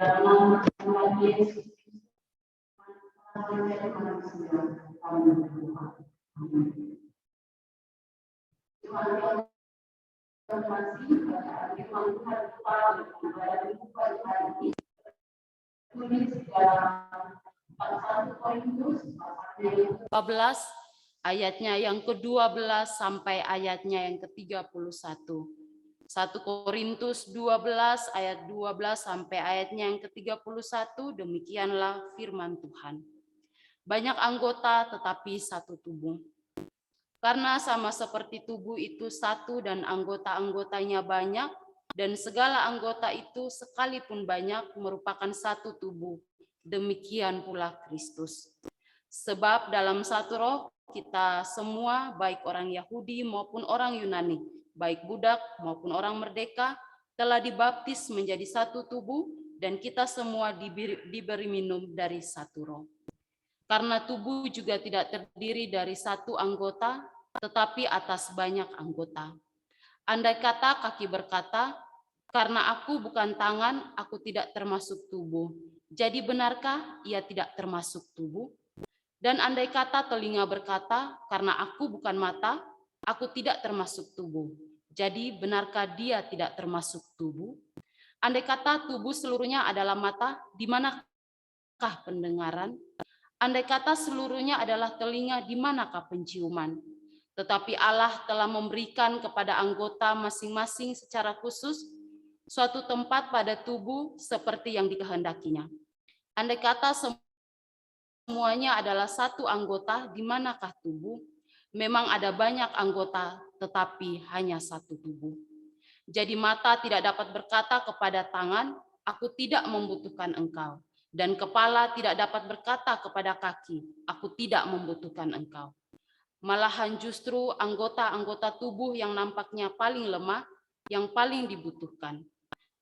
dalam nama Yesus manusia kami berdoa. Amin. Tuhan yang terkasih, bacaan firman Tuhan pada buku hari ini tulis dalam 1 Korintus 12 ayatnya yang ke-12 sampai ayatnya yang ke-31. 1 Korintus 12 ayat 12 sampai ayatnya yang ke-31, demikianlah firman Tuhan. Banyak anggota tetapi satu tubuh. Karena sama seperti tubuh itu satu dan anggota-anggotanya banyak, dan segala anggota itu sekalipun banyak merupakan satu tubuh. Demikian pula Kristus. Sebab dalam satu roh kita semua, baik orang Yahudi maupun orang Yunani, baik budak maupun orang merdeka, telah dibaptis menjadi satu tubuh, dan kita semua diberi minum dari satu roh. Karena tubuh juga tidak terdiri dari satu anggota, tetapi atas banyak anggota. Andai kata kaki berkata, karena aku bukan tangan, aku tidak termasuk tubuh. Jadi benarkah ia tidak termasuk tubuh? Dan andai kata telinga berkata, karena aku bukan mata, aku tidak termasuk tubuh. Jadi benarkah dia tidak termasuk tubuh? Andai kata tubuh seluruhnya adalah mata, di manakah pendengaran? Andai kata seluruhnya adalah telinga, di manakah penciuman? Tetapi Allah telah memberikan kepada anggota masing-masing secara khusus suatu tempat pada tubuh seperti yang dikehendakinya. Andai kata semuanya adalah satu anggota, di manakah tubuh? Memang ada banyak anggota, tetapi hanya satu tubuh. Jadi mata tidak dapat berkata kepada tangan, aku tidak membutuhkan engkau. Dan kepala tidak dapat berkata kepada kaki, aku tidak membutuhkan engkau. Malahan justru anggota-anggota tubuh yang nampaknya paling lemah, yang paling dibutuhkan.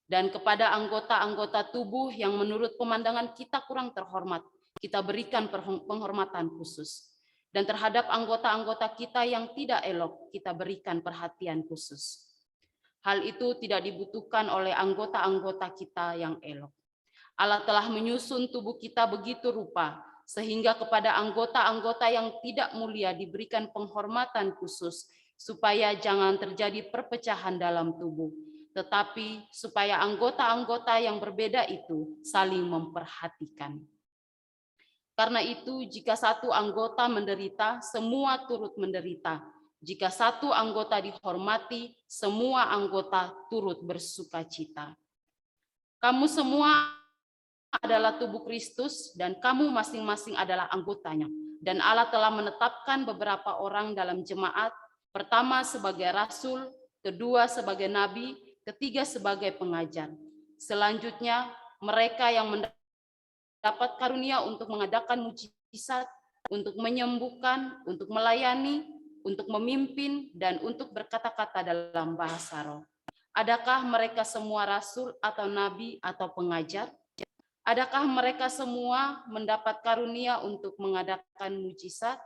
Dan kepada anggota-anggota tubuh yang menurut pemandangan kita kurang terhormat, kita berikan penghormatan khusus. Dan terhadap anggota-anggota kita yang tidak elok, kita berikan perhatian khusus. Hal itu tidak dibutuhkan oleh anggota-anggota kita yang elok. Allah telah menyusun tubuh kita begitu rupa, sehingga kepada anggota-anggota yang tidak mulia diberikan penghormatan khusus, supaya jangan terjadi perpecahan dalam tubuh, tetapi supaya anggota-anggota yang berbeda itu saling memperhatikan. Karena itu, jika satu anggota menderita, semua turut menderita. Jika satu anggota dihormati, semua anggota turut bersukacita. Kamu semua adalah tubuh Kristus dan kamu masing-masing adalah anggotanya. Dan Allah telah menetapkan beberapa orang dalam jemaat, pertama sebagai rasul, kedua sebagai nabi, ketiga sebagai pengajar. Selanjutnya mereka yang mendapat karunia untuk mengadakan mujizat, untuk menyembuhkan, untuk melayani, untuk memimpin, dan untuk berkata-kata dalam bahasa roh. Adakah mereka semua rasul atau nabi atau pengajar? Adakah mereka semua mendapat karunia untuk mengadakan mujizat,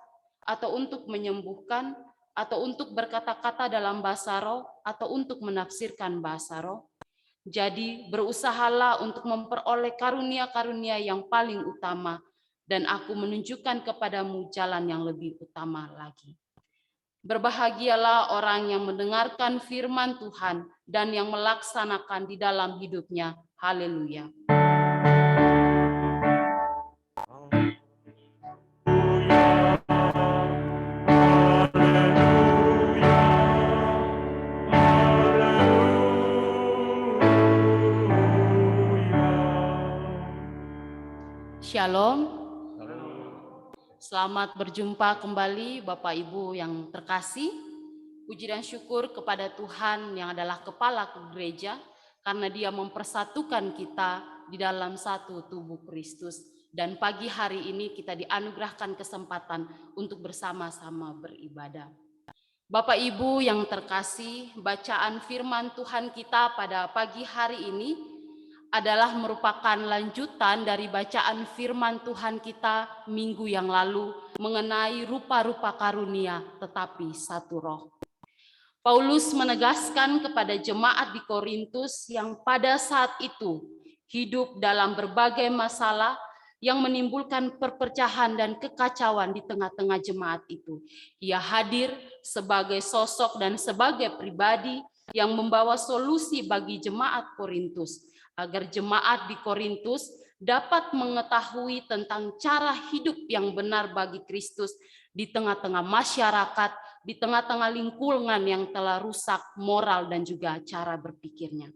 atau untuk menyembuhkan, atau untuk berkata-kata dalam bahasa roh, atau untuk menafsirkan bahasa roh? Jadi berusahalah untuk memperoleh karunia-karunia yang paling utama, dan aku menunjukkan kepadamu jalan yang lebih utama lagi. Berbahagialah orang yang mendengarkan firman Tuhan dan yang melaksanakan di dalam hidupnya. Haleluya. Shalom. Selamat berjumpa kembali Bapak Ibu yang terkasih. Puji dan syukur kepada Tuhan yang adalah kepala gereja, karena Dia mempersatukan kita di dalam satu tubuh Kristus. Dan pagi hari ini kita dianugerahkan kesempatan untuk bersama-sama beribadah. Bapak Ibu yang terkasih, bacaan firman Tuhan kita pada pagi hari ini adalah merupakan lanjutan dari bacaan firman Tuhan kita minggu yang lalu mengenai rupa-rupa karunia tetapi satu roh. Paulus menegaskan kepada jemaat di Korintus yang pada saat itu hidup dalam berbagai masalah yang menimbulkan perpecahan dan kekacauan di tengah-tengah jemaat itu. Ia hadir sebagai sosok dan sebagai pribadi yang membawa solusi bagi jemaat Korintus, agar jemaat di Korintus dapat mengetahui tentang cara hidup yang benar bagi Kristus di tengah-tengah masyarakat, di tengah-tengah lingkungan yang telah rusak moral dan juga cara berpikirnya.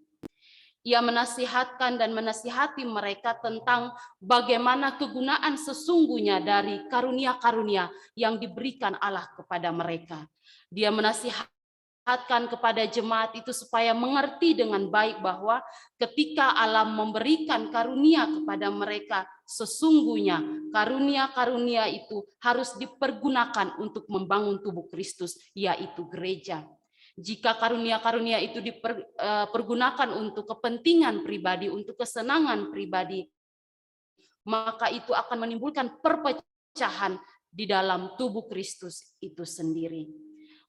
Ia menasihatkan dan menasihati mereka tentang bagaimana kegunaan sesungguhnya dari karunia-karunia yang diberikan Allah kepada mereka. Dia menasihatkan kepada jemaat itu supaya mengerti dengan baik bahwa ketika Allah memberikan karunia kepada mereka, sesungguhnya karunia-karunia itu harus dipergunakan untuk membangun tubuh Kristus, yaitu gereja. Jika karunia-karunia itu dipergunakan untuk kepentingan pribadi, untuk kesenangan pribadi, maka itu akan menimbulkan perpecahan di dalam tubuh Kristus itu sendiri.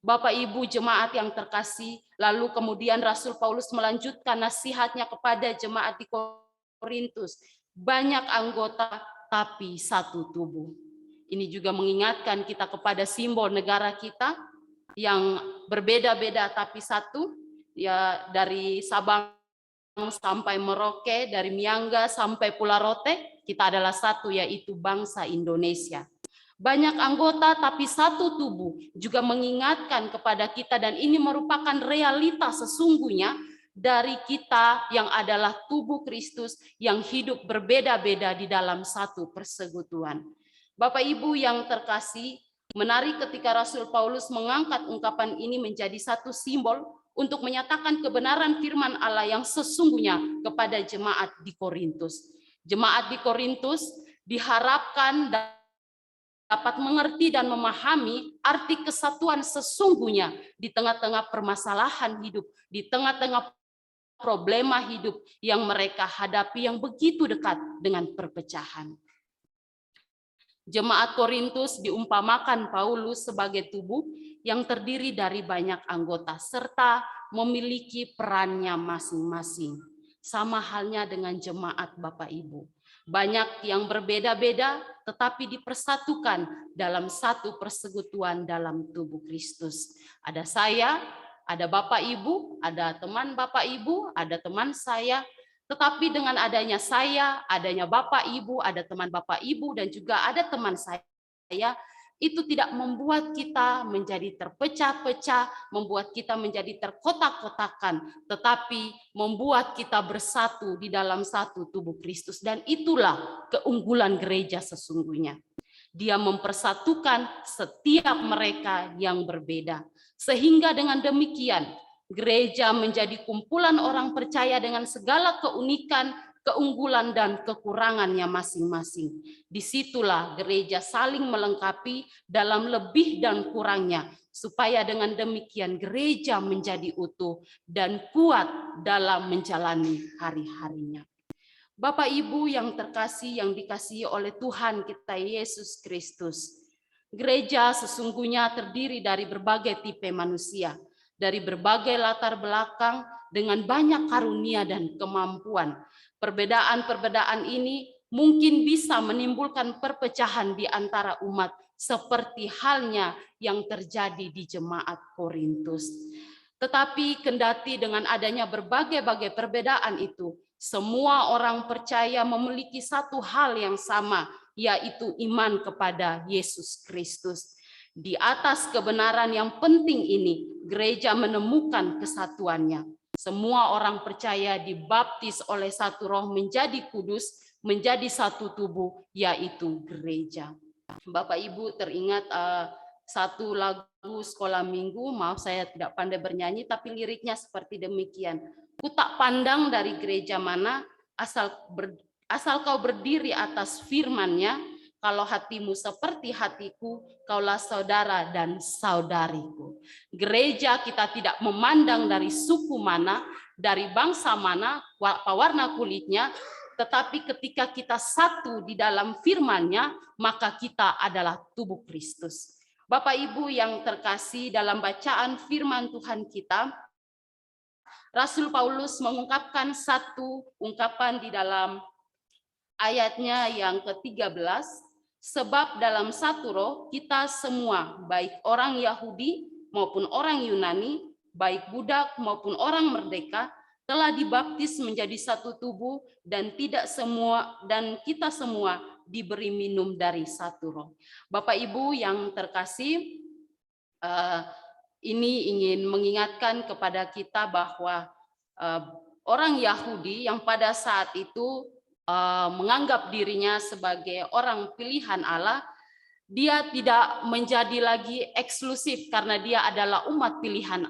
Bapak Ibu jemaat yang terkasih, lalu kemudian Rasul Paulus melanjutkan nasihatnya kepada jemaat di Korintus. Banyak anggota tapi satu tubuh. Ini juga mengingatkan kita kepada simbol negara kita yang berbeda-beda tapi satu, ya, dari Sabang sampai Merauke, dari Miangga sampai Pulau Rote, kita adalah satu, yaitu bangsa Indonesia. Banyak anggota tapi satu tubuh juga mengingatkan kepada kita, dan ini merupakan realitas sesungguhnya dari kita yang adalah tubuh Kristus yang hidup berbeda-beda di dalam satu persekutuan. Bapak Ibu yang terkasih, menarik ketika Rasul Paulus mengangkat ungkapan ini menjadi satu simbol untuk menyatakan kebenaran firman Allah yang sesungguhnya kepada jemaat di Korintus. Jemaat di Korintus diharapkan dapat mengerti dan memahami arti kesatuan sesungguhnya di tengah-tengah permasalahan hidup, di tengah-tengah problema hidup yang mereka hadapi yang begitu dekat dengan perpecahan. Jemaat Korintus diumpamakan Paulus sebagai tubuh yang terdiri dari banyak anggota serta memiliki perannya masing-masing. Sama halnya dengan jemaat Bapak Ibu. Banyak yang berbeda-beda tetapi dipersatukan dalam satu persekutuan dalam tubuh Kristus. Ada saya, ada Bapak Ibu, ada teman Bapak Ibu, ada teman saya. Tetapi dengan adanya saya, adanya Bapak Ibu, ada teman Bapak Ibu, dan juga ada teman saya, itu tidak membuat kita menjadi terpecah-pecah, membuat kita menjadi terkotak-kotakan, tetapi membuat kita bersatu di dalam satu tubuh Kristus. Dan itulah keunggulan gereja sesungguhnya. Dia mempersatukan setiap mereka yang berbeda. Sehingga dengan demikian, gereja menjadi kumpulan orang percaya dengan segala keunikan, keunggulan, dan kekurangannya masing-masing. Disitulah gereja saling melengkapi dalam lebih dan kurangnya, supaya dengan demikian gereja menjadi utuh dan kuat dalam menjalani hari-harinya. Bapak Ibu yang terkasih, yang dikasihi oleh Tuhan kita Yesus Kristus, gereja sesungguhnya terdiri dari berbagai tipe manusia, dari berbagai latar belakang dengan banyak karunia dan kemampuan. Perbedaan-perbedaan ini mungkin bisa menimbulkan perpecahan di antara umat seperti halnya yang terjadi di jemaat Korintus. Tetapi kendati dengan adanya berbagai-bagai perbedaan itu, semua orang percaya memiliki satu hal yang sama, yaitu iman kepada Yesus Kristus. Di atas kebenaran yang penting ini, gereja menemukan kesatuannya. Semua orang percaya dibaptis oleh satu roh menjadi kudus, menjadi satu tubuh, yaitu gereja. Bapak Ibu teringat satu lagu sekolah minggu, maaf saya tidak pandai bernyanyi, tapi liriknya seperti demikian. Ku tak pandang dari gereja mana, asal kau berdiri atas firman-Nya. Kalau hatimu seperti hatiku, kaulah saudara dan saudariku. Gereja kita tidak memandang dari suku mana, dari bangsa mana, warna kulitnya, tetapi ketika kita satu di dalam firman-Nya, maka kita adalah tubuh Kristus. Bapak Ibu yang terkasih, dalam bacaan firman Tuhan kita, Rasul Paulus mengungkapkan satu ungkapan di dalam ayatnya yang ke-13, sebab dalam satu roh kita semua, baik orang Yahudi maupun orang Yunani, baik budak maupun orang merdeka, telah dibaptis menjadi satu tubuh dan kita semua diberi minum dari satu roh. Bapak Ibu yang terkasih, ini ingin mengingatkan kepada kita bahwa orang Yahudi yang pada saat itu menganggap dirinya sebagai orang pilihan Allah, dia tidak menjadi lagi eksklusif karena dia adalah umat pilihan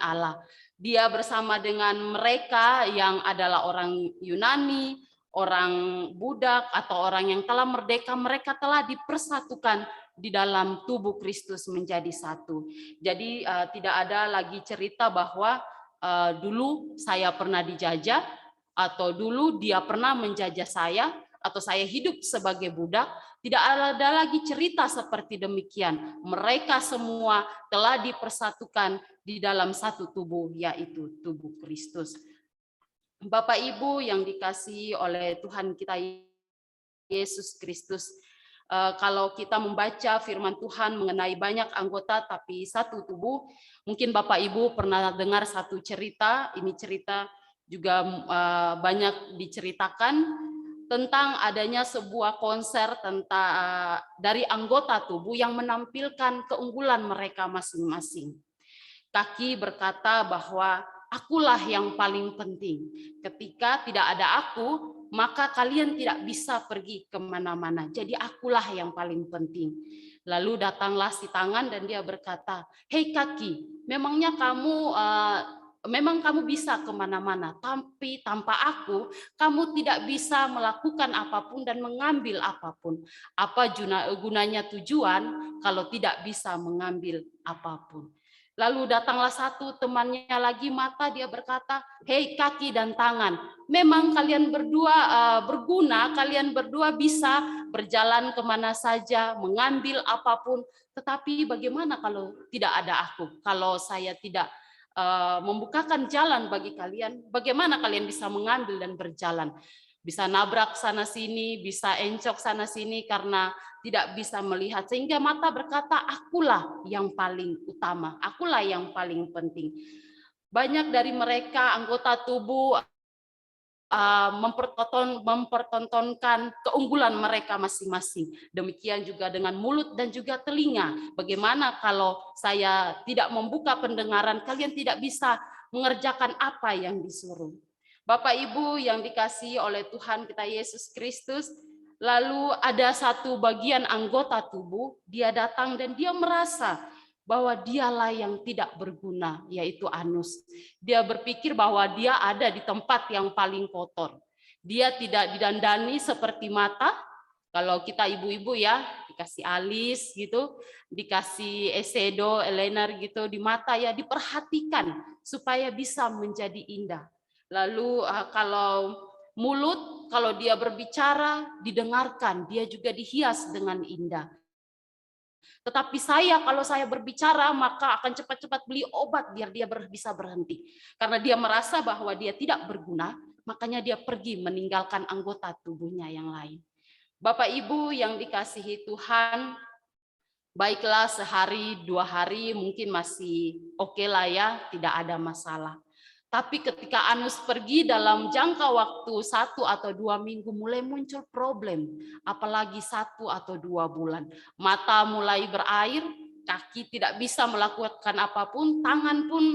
Allah. Dia bersama dengan mereka yang adalah orang Yunani, orang budak atau orang yang telah merdeka, mereka telah dipersatukan di dalam tubuh Kristus menjadi satu. Jadi tidak ada lagi cerita bahwa dulu saya pernah dijajah, atau dulu dia pernah menjajah saya, atau saya hidup sebagai budak. Tidak ada lagi cerita seperti demikian. Mereka semua telah dipersatukan di dalam satu tubuh, yaitu tubuh Kristus. Bapak Ibu yang dikasihi oleh Tuhan kita Yesus Kristus, kalau kita membaca firman Tuhan mengenai banyak anggota tapi satu tubuh, mungkin Bapak Ibu pernah dengar satu cerita, ini cerita juga banyak diceritakan tentang adanya sebuah konser dari anggota tubuh yang menampilkan keunggulan mereka masing-masing. Kaki berkata bahwa akulah yang paling penting. Ketika tidak ada aku, maka kalian tidak bisa pergi kemana-mana. Jadi akulah yang paling penting. Lalu datanglah si tangan dan dia berkata, hei kaki, memang kamu bisa kemana-mana, tapi tanpa aku, kamu tidak bisa melakukan apapun dan mengambil apapun. Apa gunanya tujuan kalau tidak bisa mengambil apapun? Lalu datanglah satu temannya lagi, mata, dia berkata, hei kaki dan tangan, memang kalian berdua berguna, kalian berdua bisa berjalan kemana saja, mengambil apapun, tetapi bagaimana kalau tidak ada aku? Kalau saya tidak membukakan jalan bagi kalian, bagaimana kalian bisa mengambil dan berjalan? Bisa nabrak sana sini, bisa encok sana sini karena tidak bisa melihat. Sehingga mata berkata, akulah yang paling utama, akulah yang paling penting. Banyak dari mereka anggota tubuh mempertontonkan keunggulan mereka masing-masing. Demikian juga dengan mulut dan juga telinga. Bagaimana kalau saya tidak membuka pendengaran, kalian tidak bisa mengerjakan apa yang disuruh. Bapak Ibu yang dikasihi oleh Tuhan kita Yesus Kristus, lalu ada satu bagian anggota tubuh, dia datang dan dia merasa bahwa dialah yang tidak berguna, yaitu anus. Dia berpikir bahwa dia ada di tempat yang paling kotor. Dia tidak didandani seperti mata. Kalau kita ibu-ibu ya, dikasih alis gitu, dikasih eyeshadow, eyeliner gitu di mata ya, diperhatikan supaya bisa menjadi indah. Lalu kalau mulut, kalau dia berbicara, didengarkan, dia juga dihias dengan indah. Tetapi kalau saya berbicara, maka akan cepat-cepat beli obat biar dia bisa berhenti. Karena dia merasa bahwa dia tidak berguna, makanya dia pergi meninggalkan anggota tubuhnya yang lain. Bapak Ibu yang dikasihi Tuhan, baiklah sehari, 2 hari mungkin masih oke lah ya, tidak ada masalah. Tapi ketika anus pergi dalam jangka waktu 1 atau 2 minggu mulai muncul problem, apalagi 1 atau 2 bulan. Mata mulai berair, kaki tidak bisa melakukan apapun, tangan pun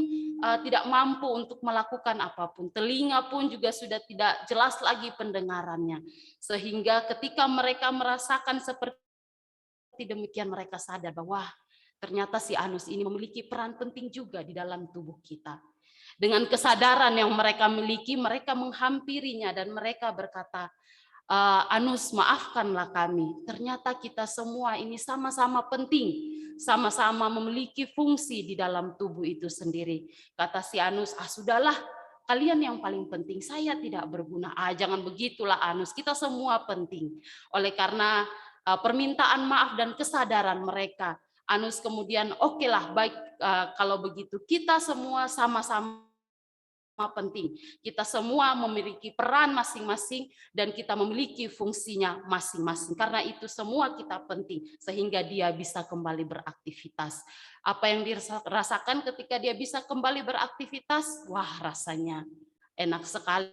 tidak mampu untuk melakukan apapun. Telinga pun juga sudah tidak jelas lagi pendengarannya. Sehingga ketika mereka merasakan seperti demikian, mereka sadar bahwa ternyata si anus ini memiliki peran penting juga di dalam tubuh kita. Dengan kesadaran yang mereka miliki, mereka menghampirinya dan mereka berkata, anus maafkanlah kami. Ternyata kita semua ini sama-sama penting, sama-sama memiliki fungsi di dalam tubuh itu sendiri. Kata si anus, sudahlah, kalian yang paling penting, saya tidak berguna. Jangan begitulah anus, kita semua penting. Oleh karena permintaan maaf dan kesadaran mereka, anus kemudian okelah, baik kalau begitu kita semua sama-sama penting. Kita semua memiliki peran masing-masing dan kita memiliki fungsinya masing-masing. Karena itu semua kita penting sehingga dia bisa kembali beraktivitas. Apa yang dirasakan ketika dia bisa kembali beraktivitas? Wah, rasanya enak sekali.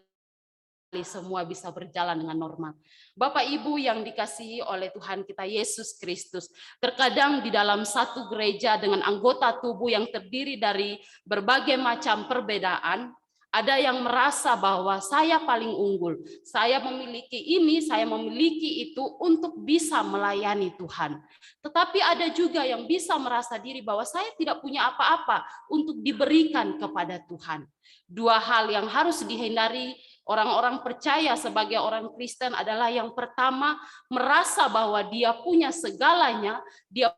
Semua bisa berjalan dengan normal. Bapak Ibu yang dikasihi oleh Tuhan kita Yesus Kristus, terkadang di dalam satu gereja dengan anggota tubuh yang terdiri dari berbagai macam perbedaan, ada yang merasa bahwa saya paling unggul, saya memiliki ini, saya memiliki itu untuk bisa melayani Tuhan. Tetapi ada juga yang bisa merasa diri bahwa saya tidak punya apa-apa untuk diberikan kepada Tuhan. Dua hal yang harus dihindari orang-orang percaya sebagai orang Kristen adalah yang pertama, merasa bahwa dia punya segalanya, dia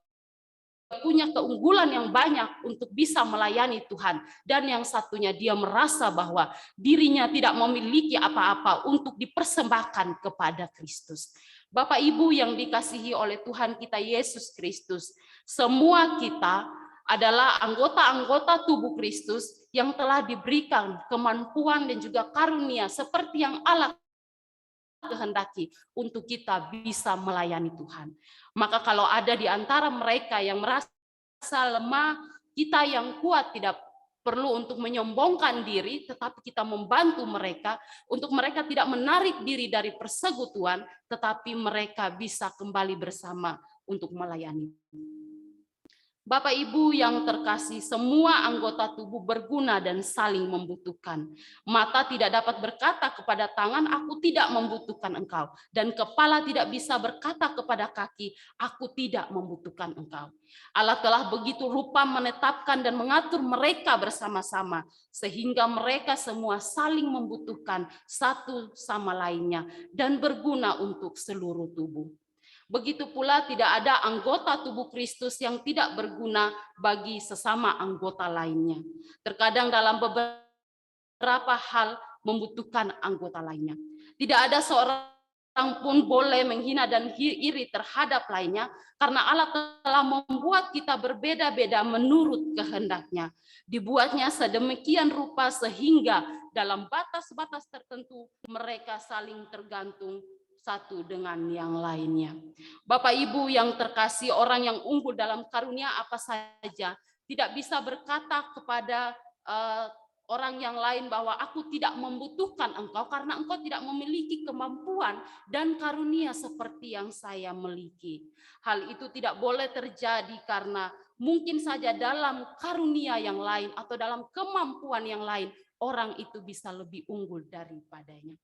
punya keunggulan yang banyak untuk bisa melayani Tuhan. Dan yang satunya, dia merasa bahwa dirinya tidak memiliki apa-apa untuk dipersembahkan kepada Kristus. Bapak Ibu yang dikasihi oleh Tuhan kita Yesus Kristus, semua kita adalah anggota-anggota tubuh Kristus yang telah diberikan kemampuan dan juga karunia seperti yang Allah kehendaki untuk kita bisa melayani Tuhan. Maka kalau ada di antara mereka yang merasa lemah, kita yang kuat tidak perlu untuk menyombongkan diri, tetapi kita membantu mereka untuk mereka tidak menarik diri dari persekutuan, tetapi mereka bisa kembali bersama untuk melayani. Bapak Ibu yang terkasih, semua anggota tubuh berguna dan saling membutuhkan. Mata tidak dapat berkata kepada tangan, aku tidak membutuhkan engkau. Dan kepala tidak bisa berkata kepada kaki, aku tidak membutuhkan engkau. Allah telah begitu rupa menetapkan dan mengatur mereka bersama-sama, sehingga mereka semua saling membutuhkan satu sama lainnya dan berguna untuk seluruh tubuh. Begitu pula tidak ada anggota tubuh Kristus yang tidak berguna bagi sesama anggota lainnya. Terkadang dalam beberapa hal membutuhkan anggota lainnya. Tidak ada seorang pun boleh menghina dan iri terhadap lainnya, karena Allah telah membuat kita berbeda-beda menurut kehendaknya. Dibuatnya sedemikian rupa sehingga dalam batas-batas tertentu mereka saling tergantung satu dengan yang lainnya. Bapak Ibu yang terkasih, orang yang unggul dalam karunia apa saja tidak bisa berkata kepada orang yang lain bahwa aku tidak membutuhkan engkau karena engkau tidak memiliki kemampuan dan karunia seperti yang saya miliki. Hal itu tidak boleh terjadi karena mungkin saja dalam karunia yang lain atau dalam kemampuan yang lain orang itu bisa lebih unggul daripadanya.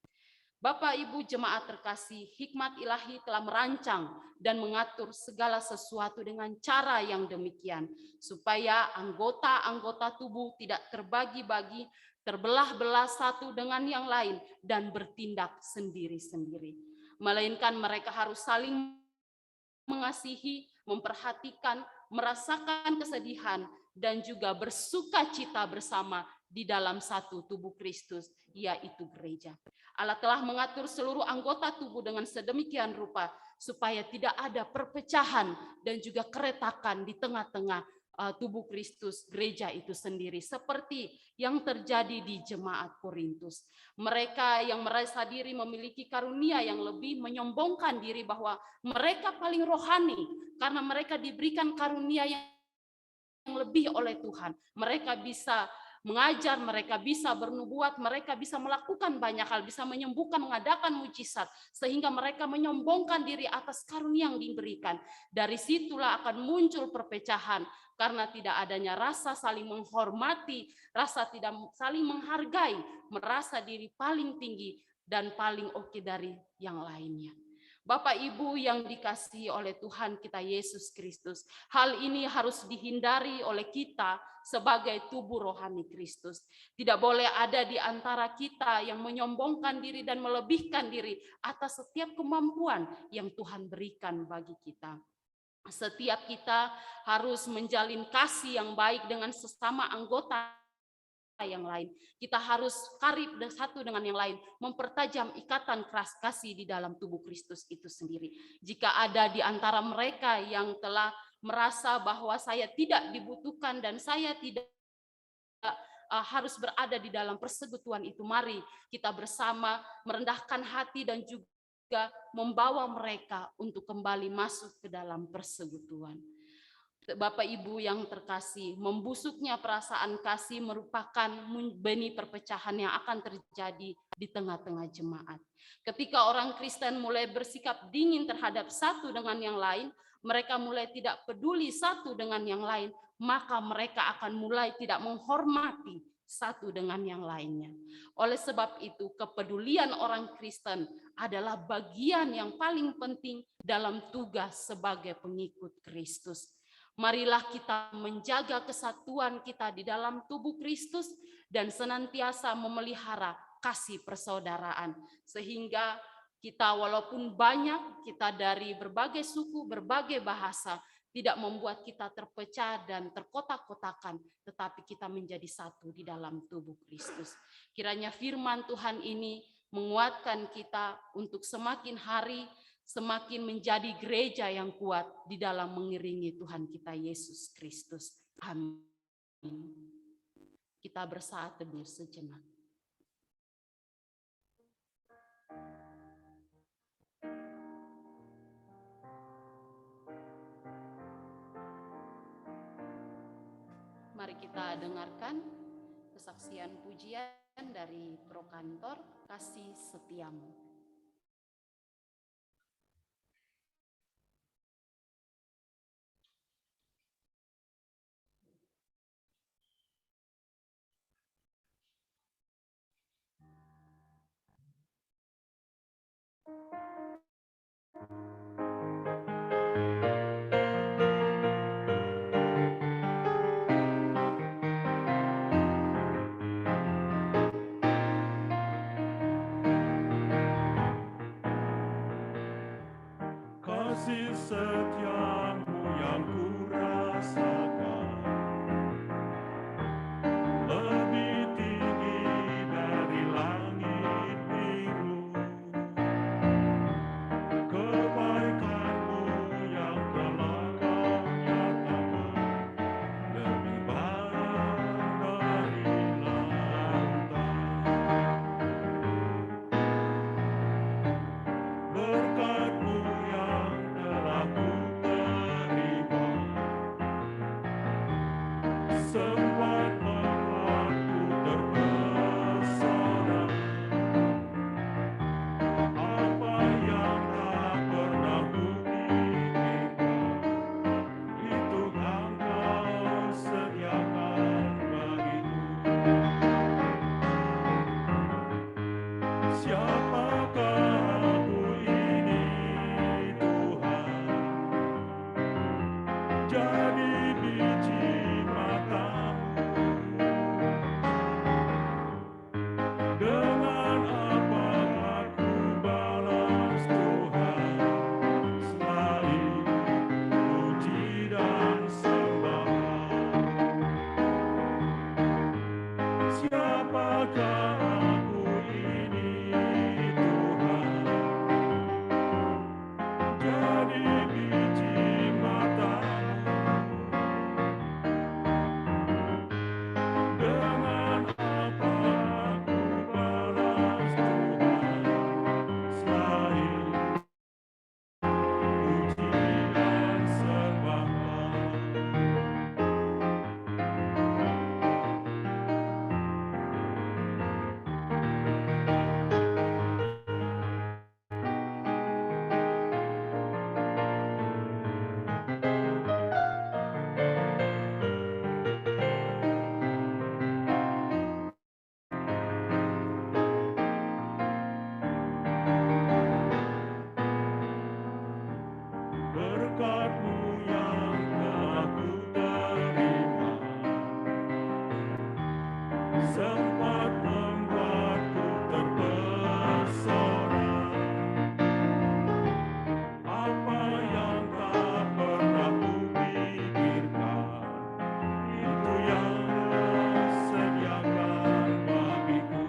Bapak Ibu jemaat terkasih, hikmat ilahi telah merancang dan mengatur segala sesuatu dengan cara yang demikian, supaya anggota-anggota tubuh tidak terbagi-bagi, terbelah-belah satu dengan yang lain, dan bertindak sendiri-sendiri. Melainkan mereka harus saling mengasihi, memperhatikan, merasakan kesedihan, dan juga bersuka cita bersama di dalam satu tubuh Kristus, yaitu gereja. Allah telah mengatur seluruh anggota tubuh dengan sedemikian rupa supaya tidak ada perpecahan dan juga keretakan di tengah-tengah tubuh Kristus, gereja itu sendiri, seperti yang terjadi di jemaat Korintus. Mereka yang merasa diri memiliki karunia yang lebih menyombongkan diri bahwa mereka paling rohani karena mereka diberikan karunia yang lebih oleh Tuhan. Mereka bisa mengajar, mereka bisa bernubuat, mereka bisa melakukan banyak hal, bisa menyembuhkan, mengadakan mujizat, sehingga mereka menyombongkan diri atas karunia yang diberikan. Dari situlah akan muncul perpecahan, karena tidak adanya rasa saling menghormati, rasa tidak saling menghargai, merasa diri paling tinggi dan paling oke dari yang lainnya. Bapak Ibu yang dikasihi oleh Tuhan kita Yesus Kristus, hal ini harus dihindari oleh kita sebagai tubuh rohani Kristus. Tidak boleh ada di antara kita yang menyombongkan diri dan melebihkan diri atas setiap kemampuan yang Tuhan berikan bagi kita. Setiap kita harus menjalin kasih yang baik dengan sesama anggota yang lain. Kita harus karib satu dengan yang lain, mempertajam ikatan keras kasih di dalam tubuh Kristus itu sendiri. Jika ada di antara mereka yang telah merasa bahwa saya tidak dibutuhkan dan saya tidak harus berada di dalam persekutuan itu. Mari kita bersama merendahkan hati dan juga membawa mereka untuk kembali masuk ke dalam persekutuan. Bapak Ibu yang terkasih, membusuknya perasaan kasih merupakan benih perpecahan yang akan terjadi di tengah-tengah jemaat. Ketika orang Kristen mulai bersikap dingin terhadap satu dengan yang lain, mereka mulai tidak peduli satu dengan yang lain, maka mereka akan mulai tidak menghormati satu dengan yang lainnya. Oleh sebab itu, kepedulian orang Kristen adalah bagian yang paling penting dalam tugas sebagai pengikut Kristus. Marilah kita menjaga kesatuan kita di dalam tubuh Kristus dan senantiasa memelihara kasih persaudaraan. Sehingga kita walaupun banyak, kita dari berbagai suku, berbagai bahasa, tidak membuat kita terpecah dan terkotak-kotakan, tetapi kita menjadi satu di dalam tubuh Kristus. Kiranya firman Tuhan ini menguatkan kita untuk semakin hari semakin menjadi gereja yang kuat di dalam mengiringi Tuhan kita Yesus Kristus. Amin. Kita bersaat teduh sejenak. Mari kita dengarkan kesaksian pujian dari Prokantor Kasih Setiamu. Kasih setiamu yang kurasakan lebih tinggi dari langit biru. Kebaikanmu yang telah kau nyatakan lebih baik dari lautan. Berkat-Mu yang telah ku terima sempat membuatku terpesona. Apa yang tak pernah ku pikirkan, itu Engkau sediakan bagiku. Siapakah aku ini, Tuhan? Jadi biji mata-Mu. Dengan apa aku balas Tuhan selain puji dan sembahan? Siapakah aku ini, Tuhan? Jadi biji mata-Mu. Dengan apa aku balas Tuhan selain puji dan sembahan? Berkat-Mu yang telah ku terima sempat membuatku terpesona. Apa yang tak pernah ku pikirkan, itu yang Kau sediakan bagiku.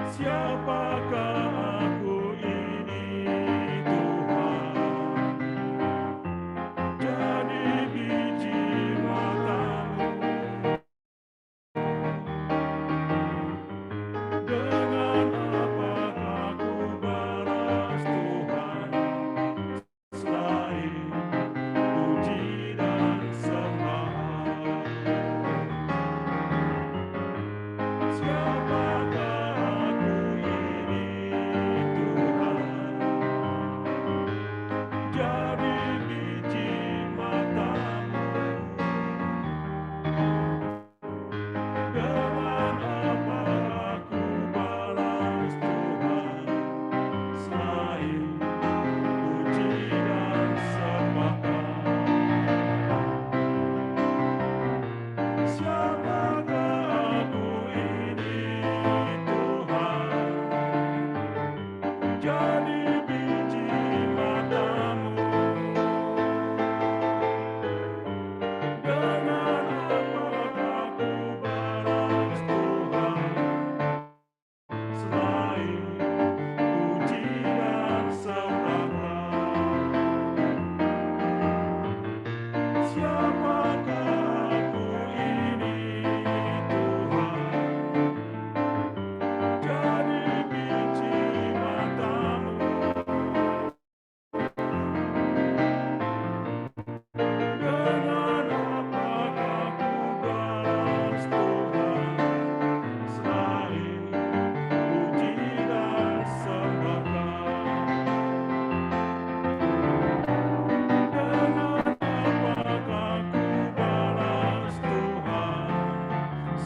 Siapakah aku ini, Tuhan? Jadi biji mata-Mu.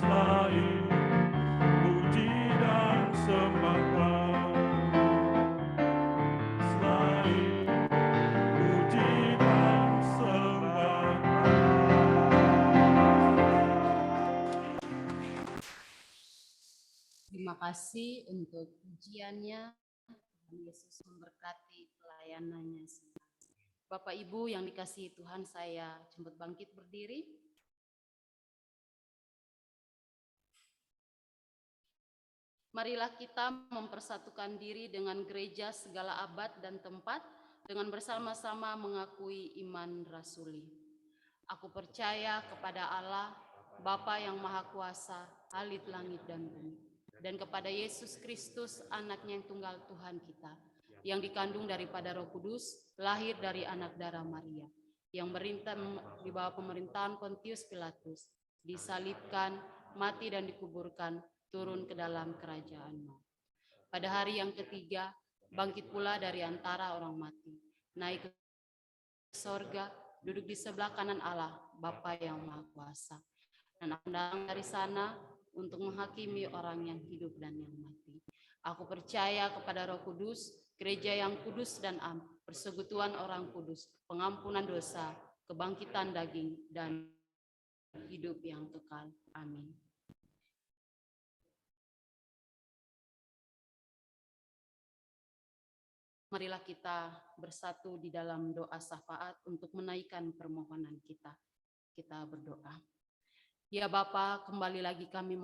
selain puji dan sembahlah, selain puji dan sembahlah. Terima kasih untuk pujiannya. Tuhan Yesus memberkati pelayanannya. Bapak Ibu yang dikasihi Tuhan, saya jemput bangkit berdiri. Marilah kita mempersatukan diri dengan gereja segala abad dan tempat dengan bersama-sama mengakui iman rasuli. Aku percaya kepada Allah, Bapa yang Maha Kuasa, Halik langit dan bumi, dan kepada Yesus Kristus, anaknya yang tunggal Tuhan kita, yang dikandung daripada Roh Kudus, lahir dari anak darah Maria, yang merintah di bawah pemerintahan Pontius Pilatus, disalibkan, mati dan dikuburkan, turun ke dalam kerajaan maut. Pada hari yang ketiga, bangkit pula dari antara orang mati, naik ke sorga, duduk di sebelah kanan Allah, Bapa yang Maha Kuasa, dan akan datang dari sana untuk menghakimi orang yang hidup dan yang mati. Aku percaya kepada Roh Kudus, gereja yang kudus dan am, persekutuan orang kudus, pengampunan dosa, kebangkitan daging, dan hidup yang kekal. Amin. Marilah kita bersatu di dalam doa syafaat untuk menaikkan permohonan kita. Kita berdoa. Ya Bapa, kembali lagi kami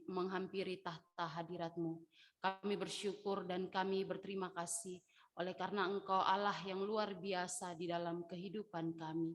menghampiri tahta hadirat-Mu. Kami bersyukur dan kami berterima kasih oleh karena Engkau Allah yang luar biasa di dalam kehidupan kami.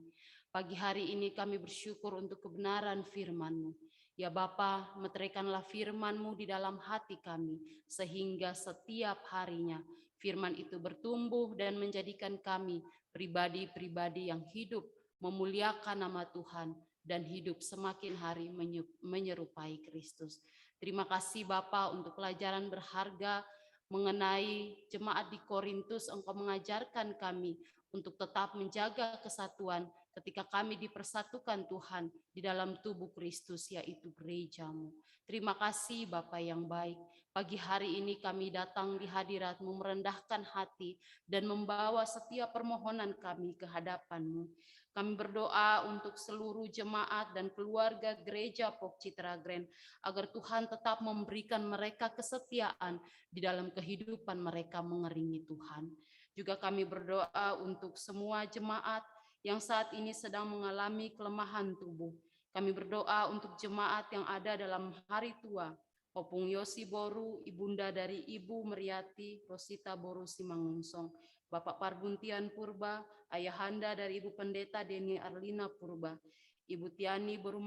Pagi hari ini kami bersyukur untuk kebenaran firman-Mu. Ya Bapa, meteraikanlah firman-Mu di dalam hati kami, sehingga setiap harinya firman itu bertumbuh dan menjadikan kami pribadi-pribadi yang hidup, memuliakan nama Tuhan, dan hidup semakin hari menyerupai Kristus. Terima kasih Bapa untuk pelajaran berharga mengenai jemaat di Korintus. Engkau mengajarkan kami untuk tetap menjaga kesatuan ketika kami dipersatukan Tuhan di dalam tubuh Kristus, yaitu gereja-Mu. Terima kasih Bapa yang baik. Pagi hari ini kami datang di hadirat-Mu merendahkan hati dan membawa setiap permohonan kami ke hadapan-Mu. Kami berdoa untuk seluruh jemaat dan keluarga gereja Pok Citra Grand, agar Tuhan tetap memberikan mereka kesetiaan di dalam kehidupan mereka mengiringi Tuhan. Juga kami berdoa untuk semua jemaat yang saat ini sedang mengalami kelemahan tubuh. Kami berdoa untuk jemaat yang ada dalam hari tua, Opung Yosi Boru, Ibunda dari Ibu Meriati, Rosita Boru Simangunsong, Bapak Parbuntian Purba, Ayahanda dari Ibu Pendeta Deni Arlina Purba, Ibu Tiani Boru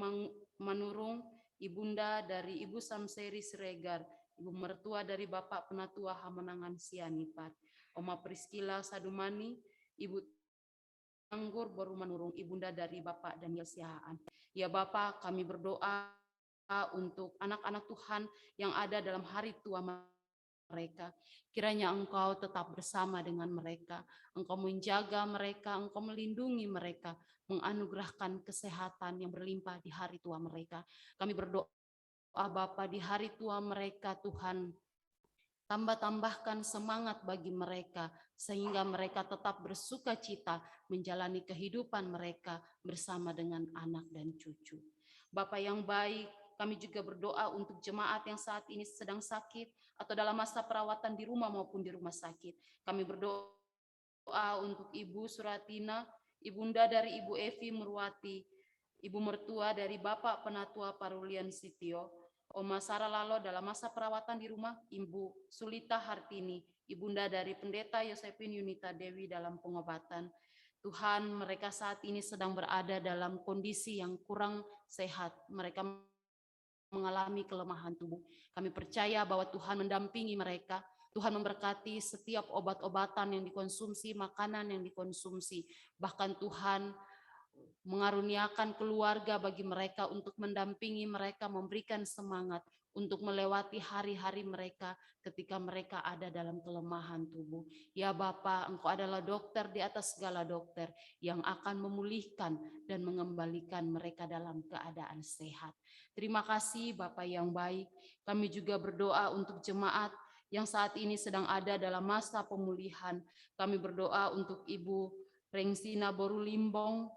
Manurung, Ibunda dari Ibu Samseri Siregar, Ibu Mertua dari Bapak Penatua Hamanangan Sianipat, Oma Priskila Sadumani, Ibu Anggur Boru Manurung, Ibunda dari Bapak Daniel Sihaan. Ya Bapak, kami berdoa untuk anak-anak Tuhan yang ada dalam hari tua mereka. Kiranya Engkau tetap bersama dengan mereka. Engkau menjaga mereka, Engkau melindungi mereka, menganugerahkan kesehatan yang berlimpah di hari tua mereka. Kami berdoa Bapa, di hari tua mereka Tuhan, tambahkan semangat bagi mereka, sehingga mereka tetap bersuka cita menjalani kehidupan mereka bersama dengan anak dan cucu. Bapak yang baik, kami juga berdoa untuk jemaat yang saat ini sedang sakit atau dalam masa perawatan di rumah maupun di rumah sakit. Kami berdoa untuk Ibu Suratina, Ibunda dari Ibu Evi Murwati, Ibu Mertua dari Bapak Penatua Parulian Sitio, Oma Sarah Lalo dalam masa perawatan di rumah, Ibu Sulita Hartini, Ibunda dari Pendeta Yosepin Yunita Dewi dalam pengobatan. Tuhan, mereka saat ini sedang berada dalam kondisi yang kurang sehat. Mereka mengalami kelemahan tubuh. Kami percaya bahwa Tuhan mendampingi mereka. Tuhan memberkati setiap obat-obatan yang dikonsumsi, makanan yang dikonsumsi. Bahkan Tuhan mengaruniakan keluarga bagi mereka untuk mendampingi mereka, memberikan semangat untuk melewati hari-hari mereka ketika mereka ada dalam kelemahan tubuh. Ya Bapa, Engkau adalah dokter di atas segala dokter yang akan memulihkan dan mengembalikan mereka dalam keadaan sehat. Terima kasih Bapa yang baik. Kami juga berdoa untuk jemaat yang saat ini sedang ada dalam masa pemulihan. Kami berdoa untuk Ibu Rengsina Boru Limbong,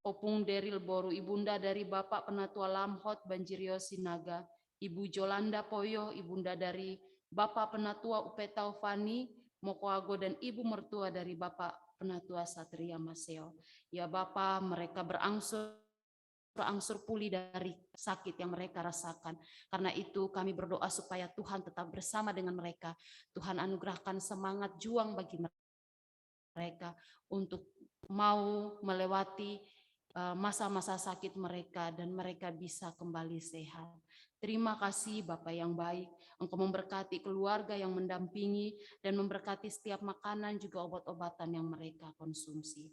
Opung Deril Boru, Ibunda dari Bapak Penatua Lamhot Banjirio Sinaga, Ibu Jolanda Poyo, Ibunda dari Bapak Penatua Upetau Fani, Mokoago, dan Ibu mertua dari Bapak Penatua Satria Maseo. Ya Bapak, mereka berangsur pulih dari sakit yang mereka rasakan. Karena itu kami berdoa supaya Tuhan tetap bersama dengan mereka. Tuhan anugerahkan semangat juang bagi mereka untuk mau melewati masa-masa sakit mereka dan mereka bisa kembali sehat. Terima kasih Bapak yang baik, Engkau memberkati keluarga yang mendampingi dan memberkati setiap makanan juga obat-obatan yang mereka konsumsi.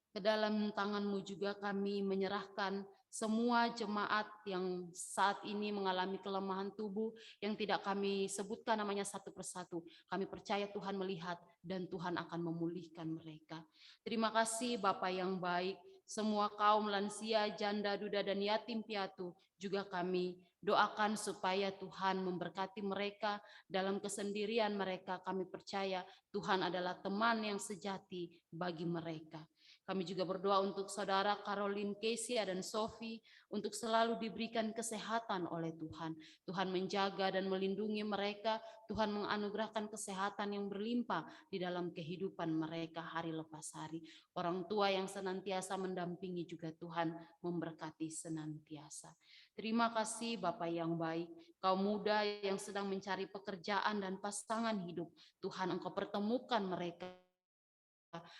Ke dalam tangan-Mu juga kami menyerahkan semua jemaat yang saat ini mengalami kelemahan tubuh yang tidak kami sebutkan namanya satu persatu. Kami percaya Tuhan melihat dan Tuhan akan memulihkan mereka. Terima kasih Bapak yang baik, semua kaum lansia, janda, duda, dan yatim piatu juga kami doakan supaya Tuhan memberkati mereka dalam kesendirian mereka. Kami percaya Tuhan adalah teman yang sejati bagi mereka. Kami juga berdoa untuk saudara Caroline, Kesia, dan Sophie untuk selalu diberikan kesehatan oleh Tuhan. Tuhan menjaga dan melindungi mereka. Tuhan menganugerahkan kesehatan yang berlimpah di dalam kehidupan mereka hari lepas hari. Orang tua yang senantiasa mendampingi juga Tuhan memberkati senantiasa. Terima kasih Bapak yang baik. Kaum muda yang sedang mencari pekerjaan dan pasangan hidup, Tuhan Engkau pertemukan mereka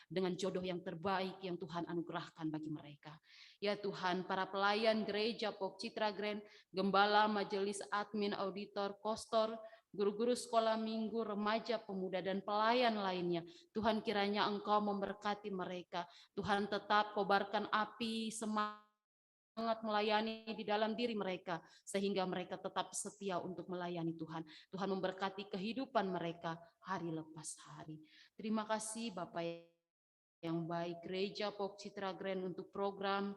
dengan jodoh yang terbaik yang Tuhan anugerahkan bagi mereka. Ya Tuhan, para pelayan gereja Pok Citra Grand, gembala, majelis admin, auditor, kostor, guru-guru sekolah minggu, remaja, pemuda, dan pelayan lainnya, Tuhan kiranya Engkau memberkati mereka. Tuhan tetap kobarkan api semangat melayani di dalam diri mereka, sehingga mereka tetap setia untuk melayani Tuhan. Tuhan memberkati kehidupan mereka hari lepas hari. Terima kasih Bapak yang baik, Gereja Pok Citra Grand untuk program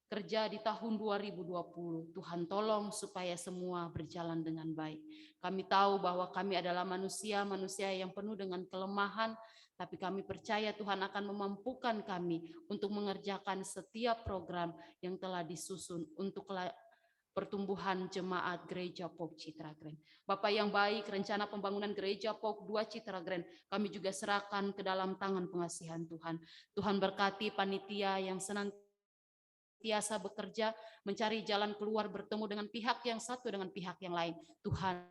kerja di tahun 2020. Tuhan tolong supaya semua berjalan dengan baik. Kami tahu bahwa kami adalah manusia yang penuh dengan kelemahan, tapi kami percaya Tuhan akan memampukan kami untuk mengerjakan setiap program yang telah disusun untuk pertumbuhan jemaat Gereja Pok Citra Grand. Bapak yang baik, rencana pembangunan Gereja Pok 2 Citra Grand kami juga serahkan ke dalam tangan pengasihan Tuhan. Tuhan berkati panitia yang senantiasa bekerja, mencari jalan keluar, bertemu dengan pihak yang satu dengan pihak yang lain. Tuhan,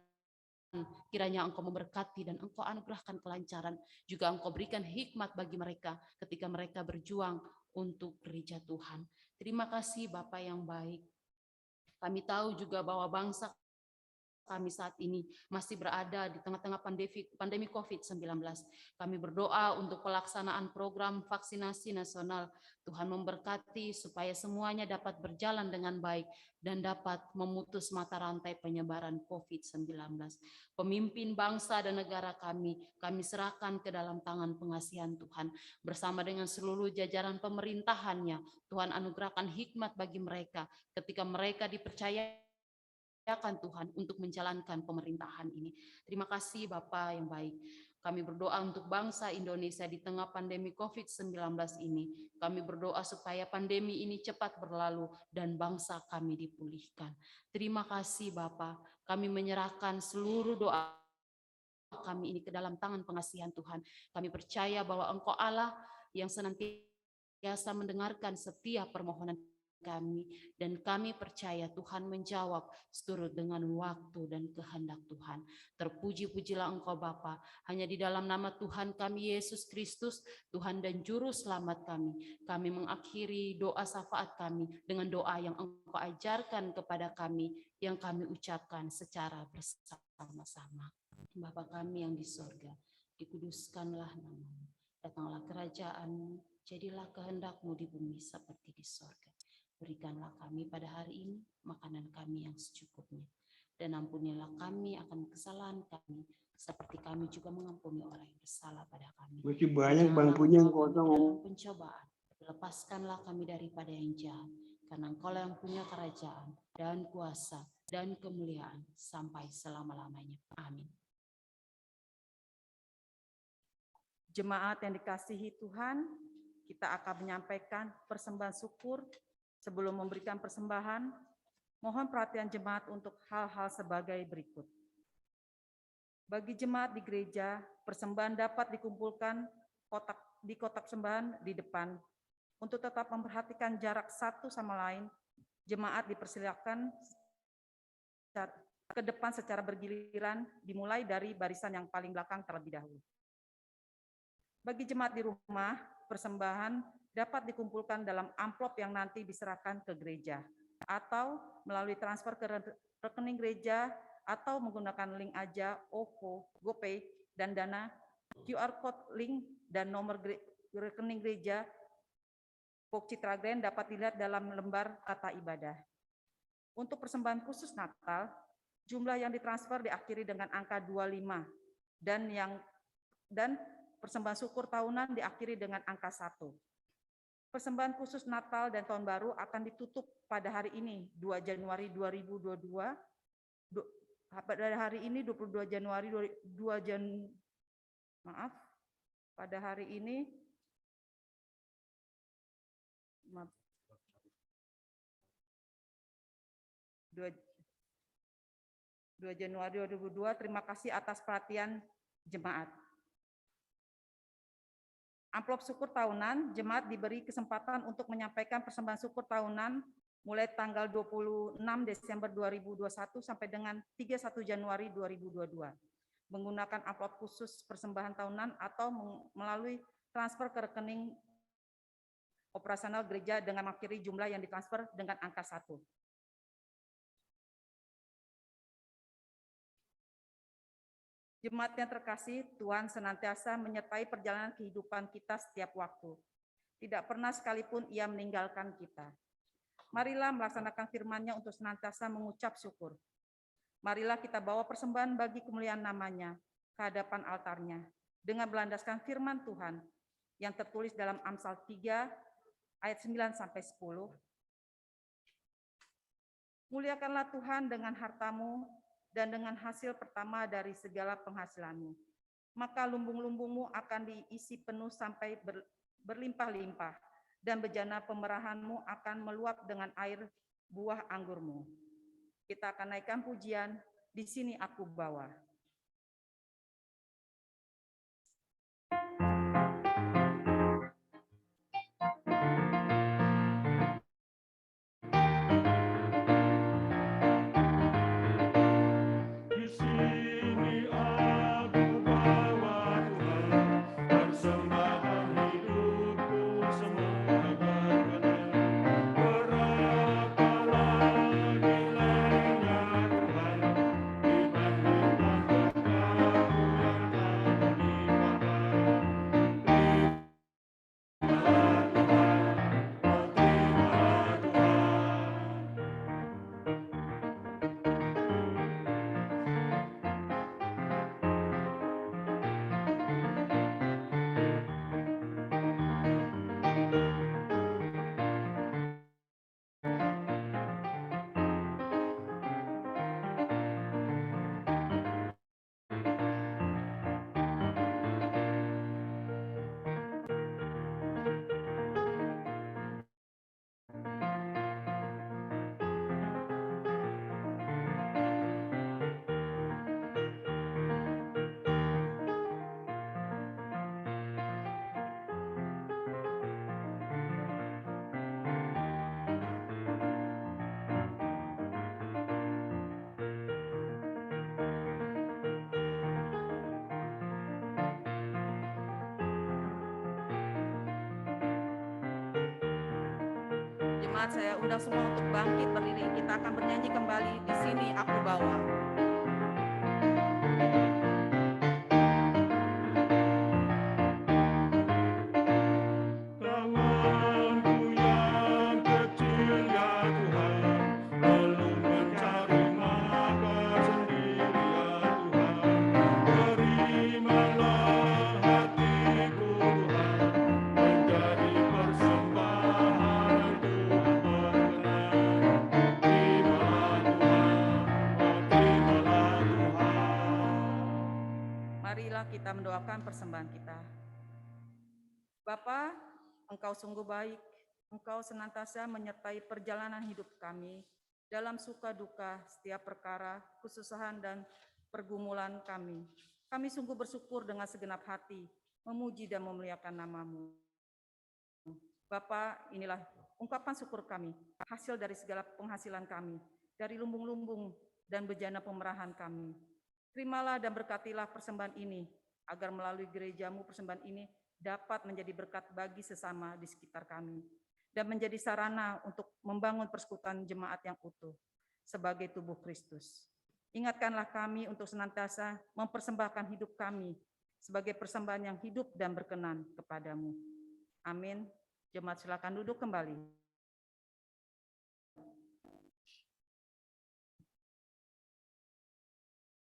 kiranya Engkau memberkati dan Engkau anugerahkan kelancaran. Juga Engkau berikan hikmat bagi mereka ketika mereka berjuang untuk gereja Tuhan. Terima kasih Bapak yang baik. Kami tahu juga bahwa bangsa kami saat ini masih berada di tengah-tengah pandemi COVID-19. Kami berdoa untuk pelaksanaan program vaksinasi nasional. Tuhan memberkati supaya semuanya dapat berjalan dengan baik dan dapat memutus mata rantai penyebaran COVID-19. Pemimpin bangsa dan negara kami serahkan ke dalam tangan pengasihan Tuhan. Bersama dengan seluruh jajaran pemerintahannya, Tuhan anugerahkan hikmat bagi mereka ketika mereka dipercaya Tuhan untuk menjalankan pemerintahan ini. Terima kasih Bapak yang baik. Kami berdoa untuk bangsa Indonesia di tengah pandemi COVID-19 ini. Kami berdoa supaya pandemi ini cepat berlalu dan bangsa kami dipulihkan. Terima kasih Bapak. Kami menyerahkan seluruh doa kami ini ke dalam tangan pengasihan Tuhan. Kami percaya bahwa Engkau Allah yang senantiasa mendengarkan setiap permohonan kami, dan kami percaya Tuhan menjawab seturut dengan waktu dan kehendak Tuhan. Terpuji-pujilah Engkau Bapa, hanya di dalam nama Tuhan kami Yesus Kristus, Tuhan dan Juru Selamat kami mengakhiri doa syafaat kami dengan doa yang Engkau ajarkan kepada kami, yang kami ucapkan secara bersama-sama. Bapa kami yang di sorga, dikuduskanlah namamu, datanglah kerajaan-Mu, Jadilah kehendak-Mu di bumi seperti di sorga. Berikanlah kami pada hari ini makanan kami yang secukupnya. Dan ampunilah kami akan kesalahan kami, seperti kami juga mengampuni orang yang bersalah pada kami. Masih banyak Janganlah bangkunya yang membawa kami kosong. dalam pencobaan. Lepaskanlah kami daripada yang jahat, karena Engkau yang punya kerajaan dan kuasa dan kemuliaan sampai selama-lamanya. Amin. Jemaat yang dikasihi Tuhan, kita akan menyampaikan persembahan syukur. Sebelum memberikan persembahan, mohon perhatian jemaat untuk hal-hal sebagai berikut. Bagi jemaat di gereja, persembahan dapat dikumpulkan di kotak sembahan di depan. Untuk tetap memperhatikan jarak satu sama lain, jemaat dipersilakan ke depan secara bergiliran, dimulai dari barisan yang paling belakang terlebih dahulu. Bagi jemaat di rumah, persembahan dapat dikumpulkan dalam amplop yang nanti diserahkan ke gereja, atau melalui transfer ke rekening gereja, atau menggunakan link aja, OVO, GoPay, dan Dana, QR Code link, dan nomor rekening gereja, Pok Citra Grand dapat dilihat dalam lembar tata ibadah. Untuk persembahan khusus Natal, jumlah yang ditransfer diakhiri dengan angka 25, dan persembahan syukur tahunan diakhiri dengan angka 1. Persembahan khusus Natal dan Tahun Baru akan ditutup pada hari ini, 2 Januari 2022. Pada hari ini 22 Januari 2 Januari 2022. Terima kasih atas perhatian jemaat. Amplop syukur tahunan, jemaat diberi kesempatan untuk menyampaikan persembahan syukur tahunan mulai tanggal 26 Desember 2021 sampai dengan 31 Januari 2022. Menggunakan amplop khusus persembahan tahunan atau melalui transfer ke rekening operasional gereja dengan mengakhiri jumlah yang ditransfer dengan angka 1. Jemaat yang terkasih, Tuhan senantiasa menyertai perjalanan kehidupan kita setiap waktu. Tidak pernah sekalipun Ia meninggalkan kita. Marilah melaksanakan firman-Nya untuk senantiasa mengucap syukur. Marilah kita bawa persembahan bagi kemuliaan nama-Nya ke hadapan altar-Nya dengan berlandaskan firman Tuhan yang tertulis dalam Amsal 3 ayat 9 sampai 10. Muliakanlah Tuhan dengan hartamu dan dengan hasil pertama dari segala penghasilanmu. Maka lumbung-lumbungmu akan diisi penuh sampai berlimpah-limpah, dan bejana pemerahanmu akan meluap dengan air buah anggurmu. Kita akan naikkan pujian, di sini aku bawa. Di sini aku bawa Tuhan, persembahan hidupku semua berkenan. Berapa lagi lainnya Tuhan, dibandingkan berkah-Mu yang tak berlimpahkan. Terimalah Tuhan, oh terimalah Tuhan. Jemaat, saya undang semua untuk bangkit berdiri. Kita akan bernyanyi kembali, di sini aku bawa. Kau Marilah kita mendoakan persembahan kita. Bapa, Engkau sungguh baik, Engkau senantiasa menyertai perjalanan hidup kami dalam suka duka, setiap perkara, kesusahan dan pergumulan kami. Kami sungguh bersyukur dengan segenap hati, memuji dan memuliakan nama-Mu. Bapa, inilah ungkapan syukur kami, hasil dari segala penghasilan kami, dari lumbung-lumbung dan bejana pemerahan kami. Terimalah dan berkatilah persembahan ini, agar melalui gereja-Mu persembahan ini dapat menjadi berkat bagi sesama di sekitar kami, dan menjadi sarana untuk membangun persekutuan jemaat yang utuh sebagai tubuh Kristus. Ingatkanlah kami untuk senantiasa mempersembahkan hidup kami sebagai persembahan yang hidup dan berkenan kepadamu. Amin. Jemaat silakan duduk kembali.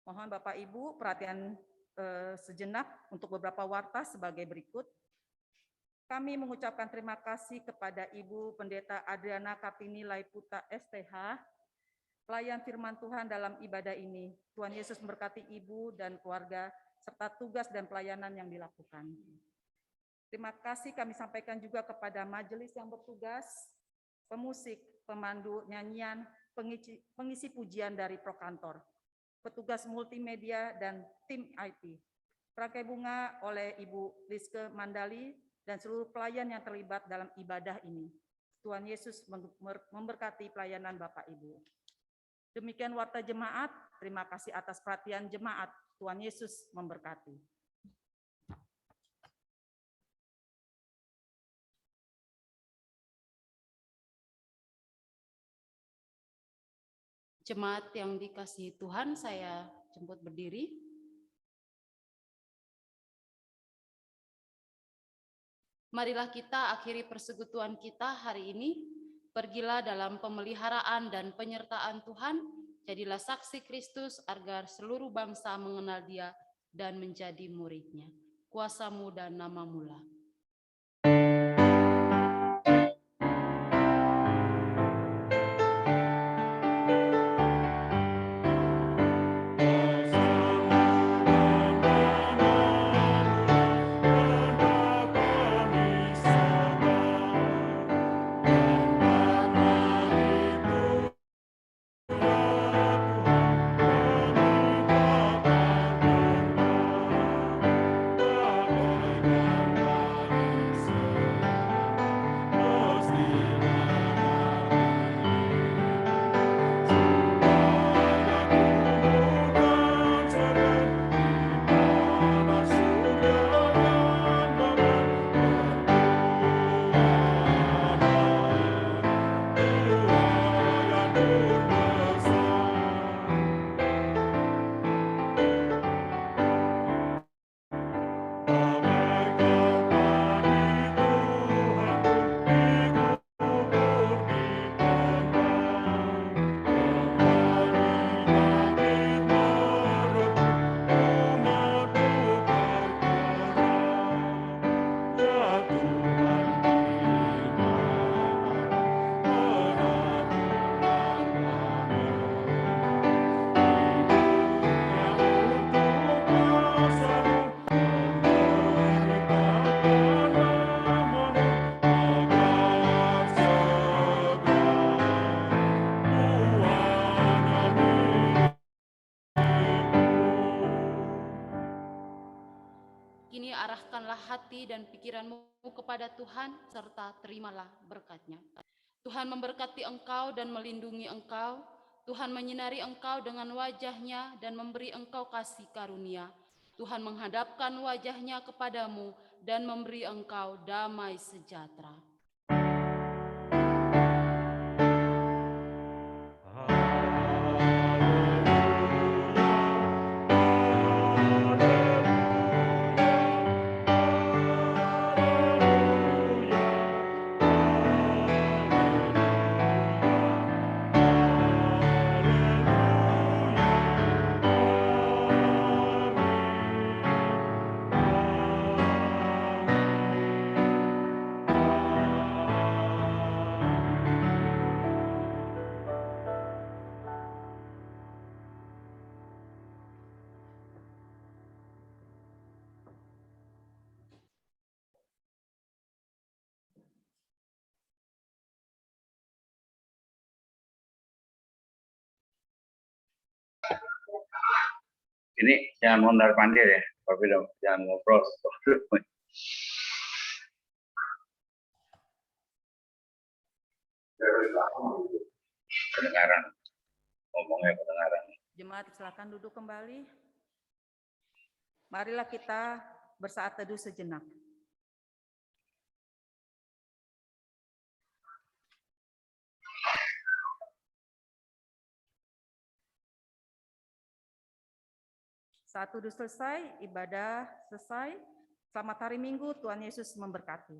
Mohon Bapak Ibu perhatian sejenak untuk beberapa warta sebagai berikut. Kami mengucapkan terima kasih kepada Ibu Pendeta Adriana Kartini Laiputa STH, pelayan firman Tuhan dalam ibadah ini. Tuhan Yesus memberkati Ibu dan keluarga, serta tugas dan pelayanan yang dilakukan. Terima kasih kami sampaikan juga kepada majelis yang bertugas, pemusik, pemandu nyanyian, pengisi pujian dari Prokantor, petugas multimedia dan tim IT. Rangkai bunga oleh Ibu Rizke Mandali dan seluruh pelayan yang terlibat dalam ibadah ini. Tuhan Yesus memberkati pelayanan Bapak Ibu. Demikian warta jemaat, terima kasih atas perhatian jemaat. Tuhan Yesus memberkati. Jemaat yang dikasihi Tuhan, saya jemput berdiri. Marilah kita akhiri persekutuan kita hari ini. Pergilah dalam pemeliharaan dan penyertaan Tuhan. Jadilah saksi Kristus agar seluruh bangsa mengenal Dia dan menjadi murid-Nya. Kuasa-Mu dan nama-Mu lah. Kini arahkanlah hati dan pikiranmu kepada Tuhan, serta terimalah berkat-Nya. Tuhan memberkati engkau dan melindungi engkau. Tuhan menyinari engkau dengan wajah-Nya dan memberi engkau kasih karunia. Tuhan menghadapkan wajah-Nya kepadamu dan memberi engkau damai sejahtera. Ini jangan mondar mandir ya, tapi jangan ngobrol. Kedengaran, ngomongnya kedengaran. Jemaat silakan duduk kembali. Marilah kita bersaat teduh sejenak. Saat teduh selesai, ibadah selesai. Selamat hari Minggu, Tuhan Yesus memberkati.